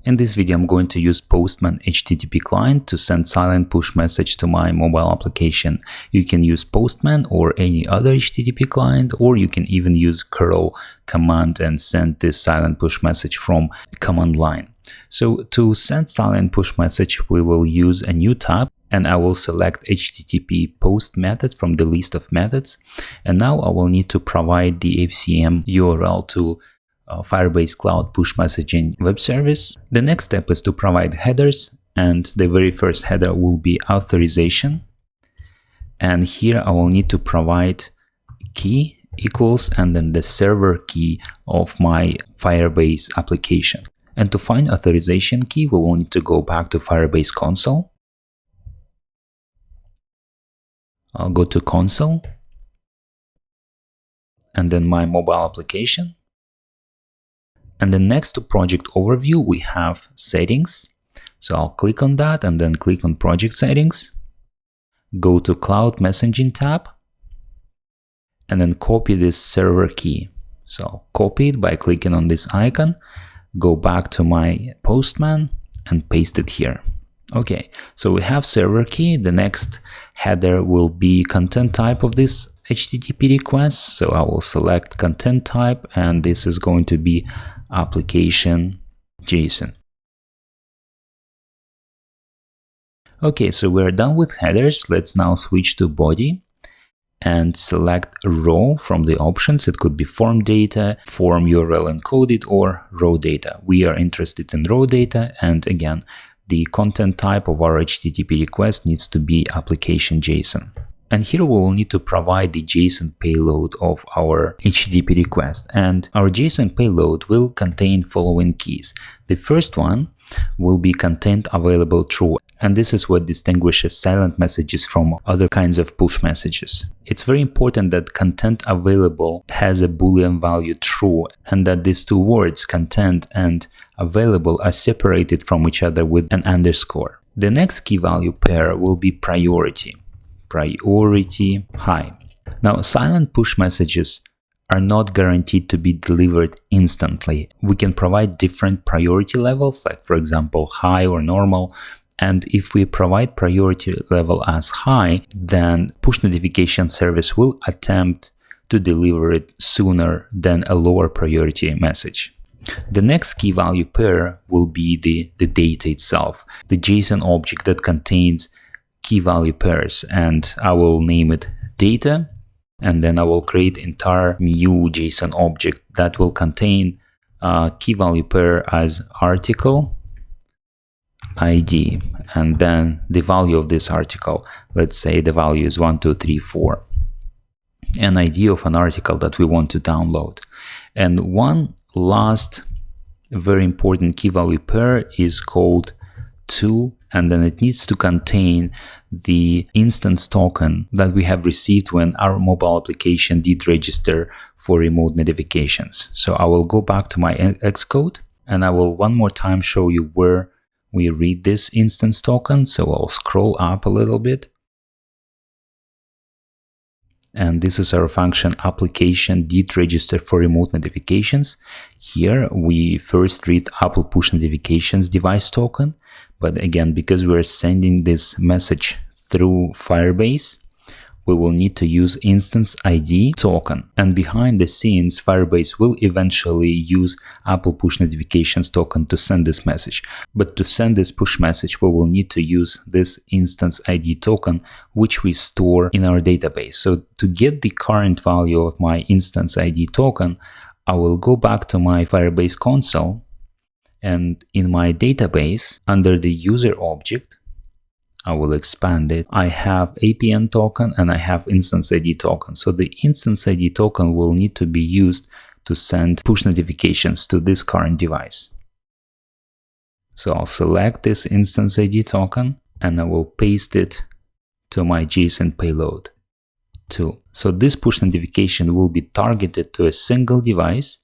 In this video, I'm going to use Postman HTTP client to send silent push message to my mobile application. You can use Postman or any other HTTP client, or you can even use curl command and send this silent push message from command line. So to send silent push message, we will use a new tab, and I will select HTTP post method from the list of methods. And now I will need to provide the FCM URL to Firebase Cloud Push Messaging Web Service. The next step is to provide headers, and the very first header will be authorization. And here I will need to provide key equals and then the server key of my Firebase application. And to find authorization key, we will need to go back to Firebase console. I'll go to console and then my mobile application. And then next to project overview, we have settings. So I'll click on that and then click on project settings. Go to cloud messaging tab and then copy this server key. So I'll copy it by clicking on this icon, go back to my Postman and paste it here. Okay, so we have server key. The next header will be content type of this HTTP request. So I will select content type, and this is going to be application JSON. Okay, so we're done with headers. Let's now switch to body and select row from the options. It could be form data, form URL encoded, or row data. We are interested in row data, and again, the content type of our HTTP request needs to be application JSON. And here we will need to provide the JSON payload of our HTTP request. And our JSON payload will contain following keys. The first one will be content-available true. And this is what distinguishes silent messages from other kinds of push messages. It's very important that content available has a Boolean value true, and that these two words, content and available, are separated from each other with an underscore. The next key value pair will be priority high. Now, silent push messages are not guaranteed to be delivered instantly. We can provide different priority levels, like for example, high or normal. And if we provide priority level as high, then push notification service will attempt to deliver it sooner than a lower priority message. The next key value pair will be the data itself, the JSON object that contains key value pairs, and I will name it data, and then I will create entire new JSON object that will contain key value pair as article ID, and then the value of this article. Let's say the value is 1, 2, 3, 4, an ID of an article that we want to download. And one last very important key value pair is called to, and then it needs to contain the instance token that we have received when our mobile application did register for remote notifications. So I will go back to my Xcode, and I will one more time show you where we read this instance token. So I'll scroll up a little bit. And this is our function application did register for remote notifications. Here we first read Apple push notifications device token. But again, because we're sending this message through Firebase, we will need to use instance ID token. And behind the scenes, Firebase will eventually use Apple push notifications token to send this message. But to send this push message, we will need to use this instance ID token, which we store in our database. So to get the current value of my instance ID token, I will go back to my Firebase console, and in my database, under the user object, I will expand it. I have APN token and I have instance ID token. So the instance ID token will need to be used to send push notifications to this current device. So I'll select this instance ID token and I will paste it to my JSON payload too. So this push notification will be targeted to a single device,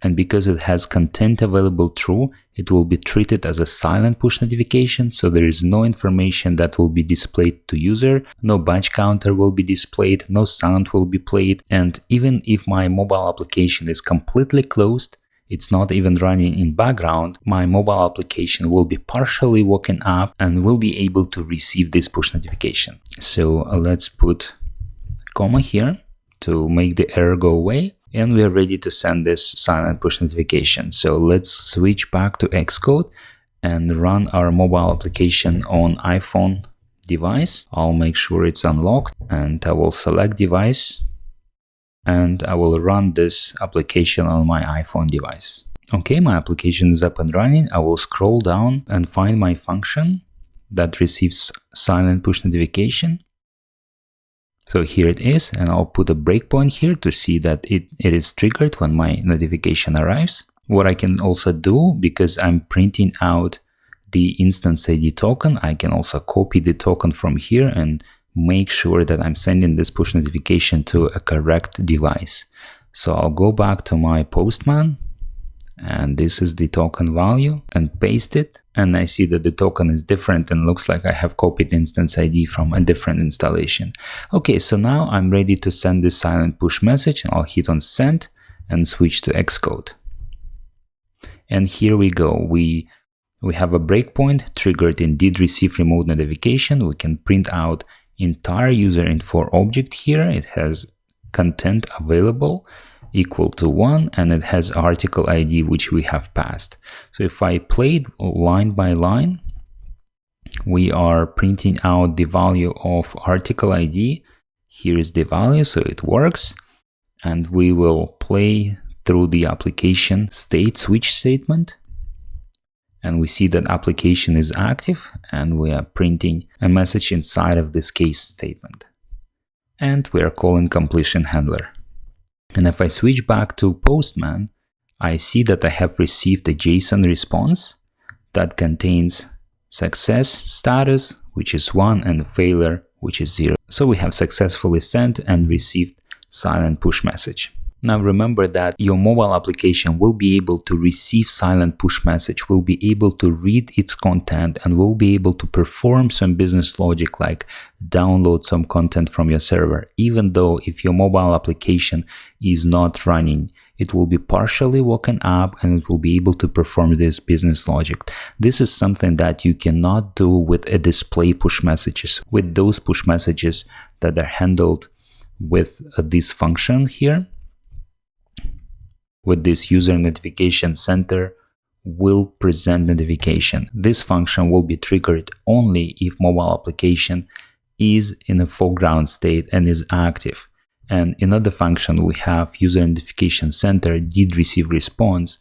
and because it has content available true, it will be treated as a silent push notification, so there is no information that will be displayed to user, no batch counter will be displayed, no sound will be played, and even if my mobile application is completely closed, it's not even running in background, my mobile application will be partially woken up and will be able to receive this push notification. So let's put comma here to make the error go away, and we are ready to send this silent push notification. So let's switch back to Xcode and run our mobile application on iPhone device. I'll make sure it's unlocked, and I will select device, and I will run this application on my iPhone device. Okay, my application is up and running. I will scroll down and find my function that receives silent push notification. So here it is, and I'll put a breakpoint here to see that it is triggered when my notification arrives. What I can also do, because I'm printing out the instance ID token, I can also copy the token from here and make sure that I'm sending this push notification to a correct device. So I'll go back to my Postman, and this is the token value, and paste it. And I see that the token is different and looks like I have copied instance ID from a different installation. Okay, so now I'm ready to send this silent push message. I'll hit on send and switch to Xcode. And here we go. We have a breakpoint triggered in did receive remote notification. We can print out entire user info object here. It has content available equal to 1, and it has article ID which we have passed. So if I played line by line, we are printing out the value of article ID. Here is the value, so it works. And we will play through the application state switch statement. And we see that application is active, and we are printing a message inside of this case statement. And we are calling completion handler. And if I switch back to Postman, I see that I have received a JSON response that contains success status, which is 1, and failure, which is 0. So we have successfully sent and received silent push message. Now remember that your mobile application will be able to receive silent push message, will be able to read its content, and will be able to perform some business logic like download some content from your server. Even though if your mobile application is not running, it will be partially woken up and it will be able to perform this business logic. This is something that you cannot do with a display push messages. With those push messages that are handled with this function here, with this user notification center will present notification. This function will be triggered only if mobile application is in a foreground state and is active. And another function we have, user notification center did receive response,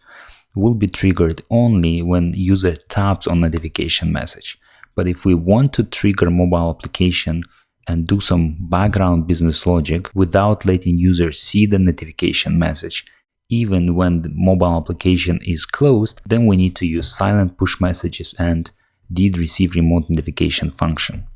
will be triggered only when user taps on notification message. But if we want to trigger mobile application and do some background business logic without letting users see the notification message, even when the mobile application is closed, then we need to use silent push messages and did receive remote notification function.